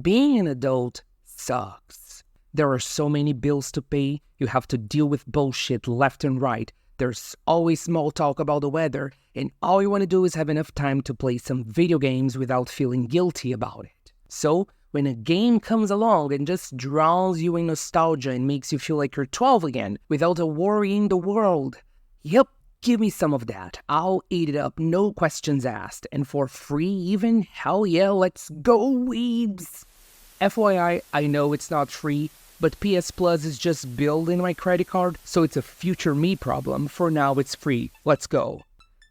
Being an adult sucks. There are so many bills to pay, you have to deal with bullshit left and right. There's always small talk about the weather, and all you want to do is have enough time to play some video games without feeling guilty about it. So, when a game comes along and just drowns you in nostalgia and makes you feel like you're 12 again, without a worry in the world, yep, give me some of that. I'll eat it up, no questions asked, and for free even? Hell yeah, let's go, weebs! FYI, I know it's not free, but PS Plus is just billed in my credit card, so it's a future me problem. For now, it's free. Let's go.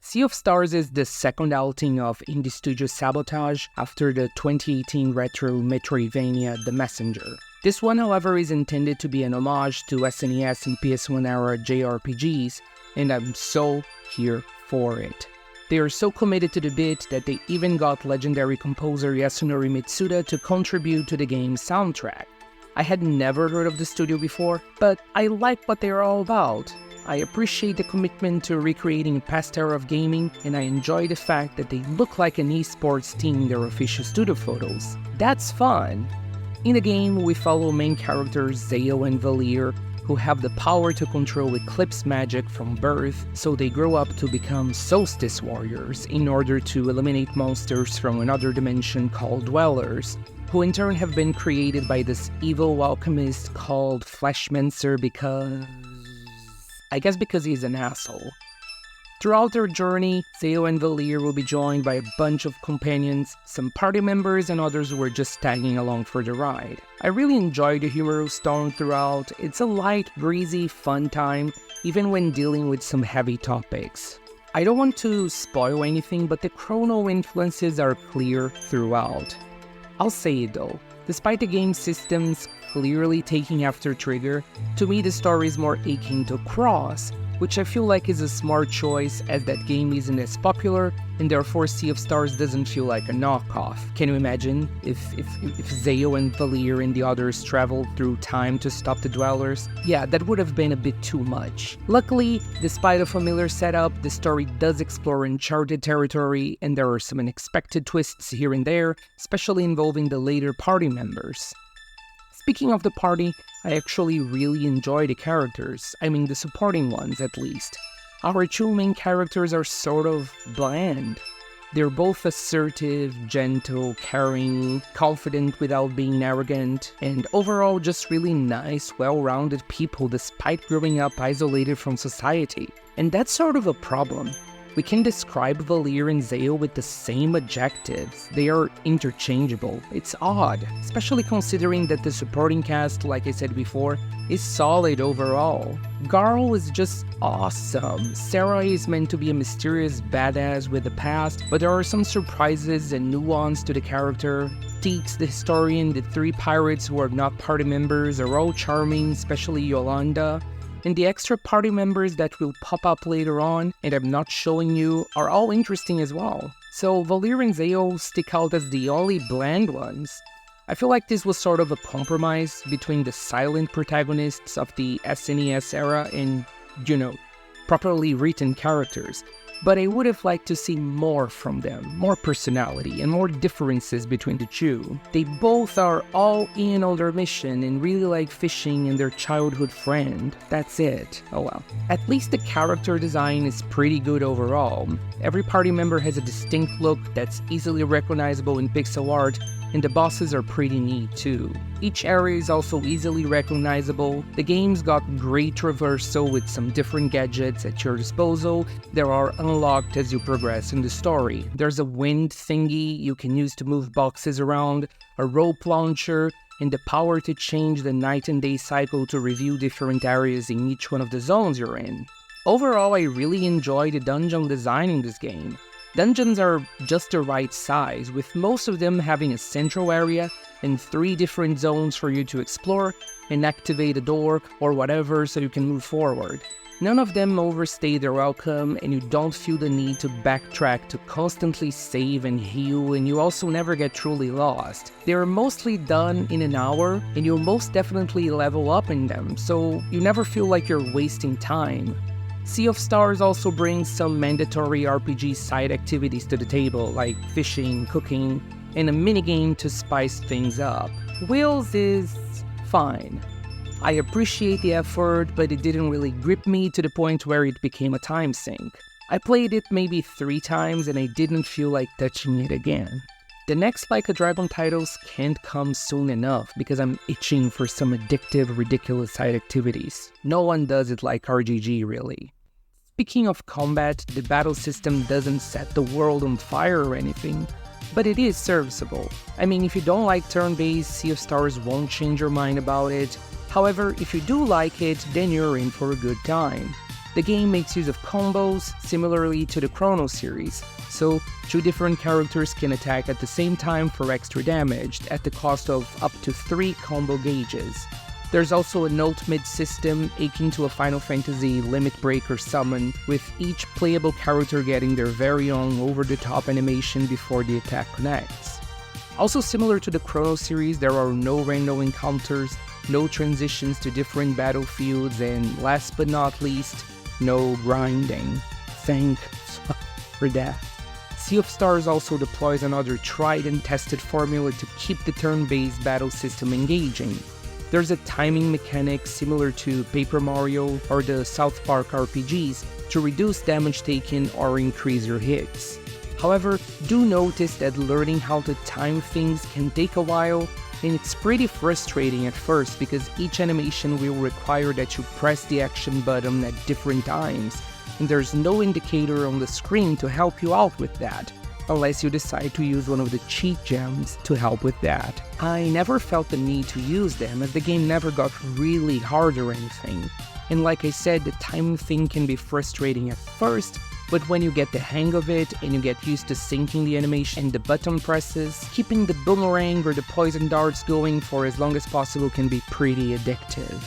Sea of Stars is the second outing of indie studio Sabotage after the 2018 retro Metroidvania The Messenger. This one, however, is intended to be an homage to SNES and PS1 era JRPGs, and I'm so here for it. They are so committed to the bit that they even got legendary composer Yasunori Mitsuda to contribute to the game's soundtrack. I had never heard of the studio before, but I like what they're all about. I appreciate the commitment to recreating a past era of gaming, and I enjoy the fact that they look like an esports team in their official studio photos. That's fun! In the game, we follow main characters Zayo and Valir, who have the power to control eclipse magic from birth, so they grow up to become solstice warriors in order to eliminate monsters from another dimension called Dwellers, who in turn have been created by this evil alchemist called Fleshmancer because he's an asshole. Throughout their journey, Zayo and Valir will be joined by a bunch of companions, some party members and others who are just tagging along for the ride. I really enjoy the humorous tone throughout. It's a light, breezy, fun time, even when dealing with some heavy topics. I don't want to spoil anything, but the Chrono influences are clear throughout. I'll say it though, despite the game's systems clearly taking after Trigger, to me the story is more akin to Cross, which I feel like is a smart choice as that game isn't as popular and therefore Sea of Stars doesn't feel like a knockoff. Can you imagine if Zayo and Valir and the others traveled through time to stop the Dwellers? Yeah, that would have been a bit too much. Luckily, despite a familiar setup, the story does explore uncharted territory and there are some unexpected twists here and there, especially involving the later party members. Speaking of the party, I actually really enjoy the characters, I mean the supporting ones at least. Our two main characters are sort of bland. They're both assertive, gentle, caring, confident without being arrogant, and overall just really nice, well-rounded people despite growing up isolated from society. And that's sort of a problem. We can describe Valir and Zayo with the same adjectives. They are interchangeable. It's odd, especially considering that the supporting cast, like I said before, is solid overall. Garl is just awesome. Sarah is meant to be a mysterious badass with a past, but there are some surprises and nuance to the character. Toix, the historian, the three pirates who are not party members are all charming, especially Yolanda. And the extra party members that will pop up later on, and I'm not showing you, are all interesting as well. So Valir and Zayo stick out as the only bland ones. I feel like this was sort of a compromise between the silent protagonists of the SNES era and, properly written characters. But I would have liked to see more from them, more personality, and more differences between the two. They both are all in on their mission and really like fishing and their childhood friend. That's it. Oh well. At least the character design is pretty good overall. Every party member has a distinct look that's easily recognizable in pixel art, and the bosses are pretty neat too. Each area is also easily recognizable. The game's got great traversal with some different gadgets at your disposal. There are unlocked as you progress in the story. There's a wind thingy you can use to move boxes around, a rope launcher, and the power to change the night and day cycle to review different areas in each one of the zones you're in. Overall, I really enjoy the dungeon design in this game. Dungeons are just the right size, with most of them having a central area and 3 different zones for you to explore and activate a door or whatever so you can move forward. None of them overstay their welcome, and you don't feel the need to backtrack to constantly save and heal, and you also never get truly lost. They are mostly done in an hour, and you'll most definitely level up in them, so you never feel like you're wasting time. Sea of Stars also brings some mandatory RPG side activities to the table, like fishing, cooking, and a minigame to spice things up. Wheels is fine. I appreciate the effort, but it didn't really grip me to the point where it became a time sink. I played it maybe 3 times and I didn't feel like touching it again. The next Like a Dragon titles can't come soon enough because I'm itching for some addictive, ridiculous side activities. No one does it like RGG, really. Speaking of combat, the battle system doesn't set the world on fire or anything, but it is serviceable. I mean, if you don't like turn-based, Sea of Stars won't change your mind about it. However, if you do like it, then you're in for a good time. The game makes use of combos, similarly to the Chrono series, so 2 different characters can attack at the same time for extra damage, at the cost of up to 3 combo gauges. There's also an ultimate system akin to a Final Fantasy limit break or summon, with each playable character getting their very own over-the-top animation before the attack connects. Also similar to the Chrono series, there are no random encounters, no transitions to different battlefields, and last but not least, no grinding. Thanks for that. Sea of Stars also deploys another tried and tested formula to keep the turn-based battle system engaging. There's a timing mechanic similar to Paper Mario or the South Park RPGs to reduce damage taken or increase your hits. However, do notice that learning how to time things can take a while, and it's pretty frustrating at first because each animation will require that you press the action button at different times, and there's no indicator on the screen to help you out with that, unless you decide to use one of the cheat gems to help with that. I never felt the need to use them as the game never got really hard or anything, and like I said, the time thing can be frustrating at first, but when you get the hang of it and you get used to syncing the animation and the button presses, keeping the boomerang or the poison darts going for as long as possible can be pretty addictive.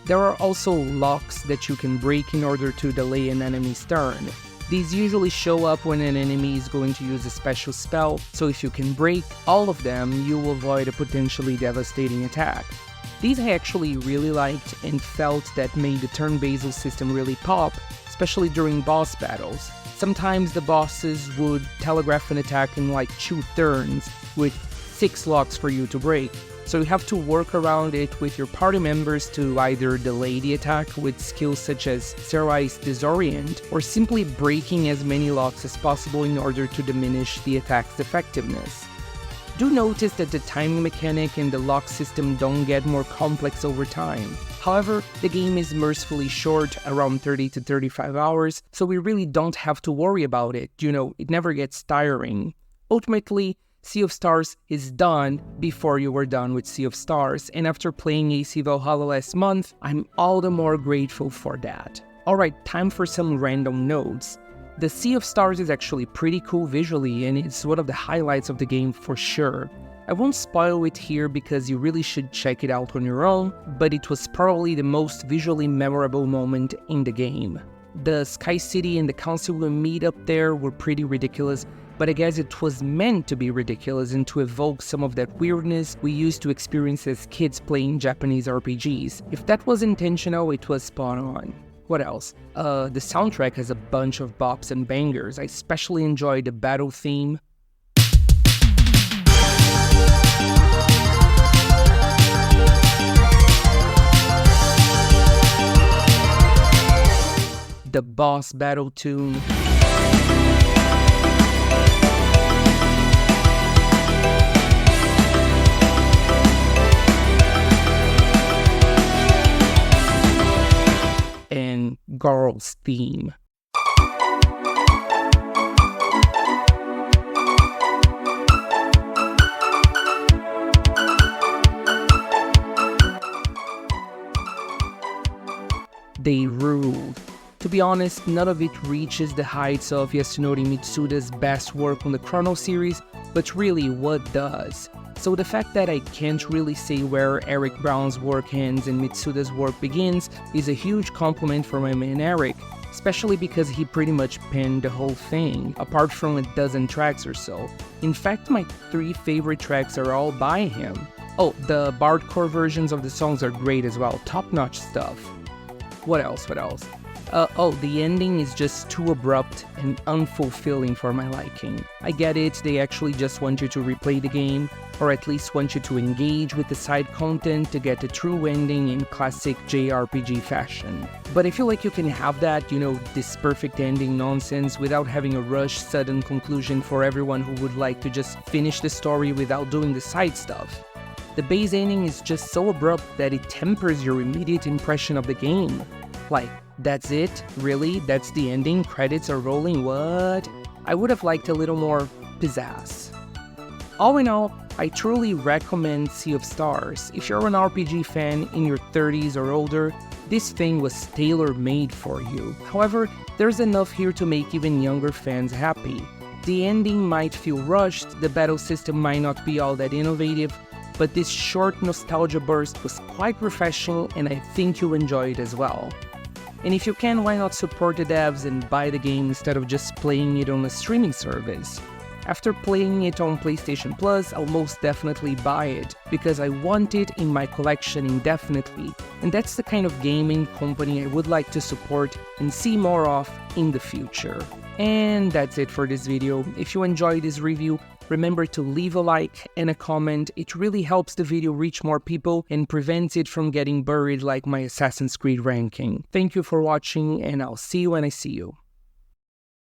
There are also locks that you can break in order to delay an enemy's turn. These usually show up when an enemy is going to use a special spell, so if you can break all of them, you will avoid a potentially devastating attack. These I actually really liked and felt that made the turn-based system really pop, especially during boss battles. Sometimes the bosses would telegraph an attack in like 2 turns, with 6 locks for you to break, so you have to work around it with your party members to either delay the attack with skills such as Sarai's Disorient, or simply breaking as many locks as possible in order to diminish the attack's effectiveness. Do notice that the timing mechanic and the lock system don't get more complex over time. However, the game is mercifully short, around 30 to 35 hours, so we really don't have to worry about it, it never gets tiring. Ultimately, Sea of Stars is done before you were done with Sea of Stars, and after playing AC Valhalla last month, I'm all the more grateful for that. Alright, time for some random notes. The Sea of Stars is actually pretty cool visually, and it's one of the highlights of the game for sure. I won't spoil it here because you really should check it out on your own, but it was probably the most visually memorable moment in the game. The Sky City and the council we meet up there were pretty ridiculous, but I guess it was meant to be ridiculous and to evoke some of that weirdness we used to experience as kids playing Japanese RPGs. If that was intentional, it was spot on. What else? The soundtrack has a bunch of bops and bangers. I especially enjoy the battle theme. The boss battle tune. And Garl's theme. They ruled. To be honest, none of it reaches the heights of Yasunori Mitsuda's best work on the Chrono series, but really what does? So the fact that I can't really say where Eric Brown's work ends and Mitsuda's work begins is a huge compliment for my man Eric, especially because he pretty much penned the whole thing, apart from a dozen tracks or so. In fact, my 3 favorite tracks are all by him. Oh, the bardcore versions of the songs are great as well, top-notch stuff. What else? The ending is just too abrupt and unfulfilling for my liking. I get it, they actually just want you to replay the game, or at least want you to engage with the side content to get a true ending in classic JRPG fashion. But I feel like you can have that, this perfect ending nonsense without having a rushed, sudden conclusion for everyone who would like to just finish the story without doing the side stuff. The base ending is just so abrupt that it tempers your immediate impression of the game. Like, that's it? Really? That's the ending? Credits are rolling? What? I would have liked a little more pizzazz. All in all, I truly recommend Sea of Stars. If you're an RPG fan in your 30s or older, this thing was tailor-made for you. However, there's enough here to make even younger fans happy. The ending might feel rushed, the battle system might not be all that innovative, but this short nostalgia burst was quite refreshing and I think you'll enjoy it as well. And if you can, why not support the devs and buy the game instead of just playing it on a streaming service? After playing it on PlayStation Plus, I'll most definitely buy it, because I want it in my collection indefinitely, and that's the kind of gaming company I would like to support and see more of in the future. And that's it for this video. If you enjoyed this review, remember to leave a like and a comment. It really helps the video reach more people and prevents it from getting buried like my Assassin's Creed ranking. Thank you for watching, and I'll see you when I see you.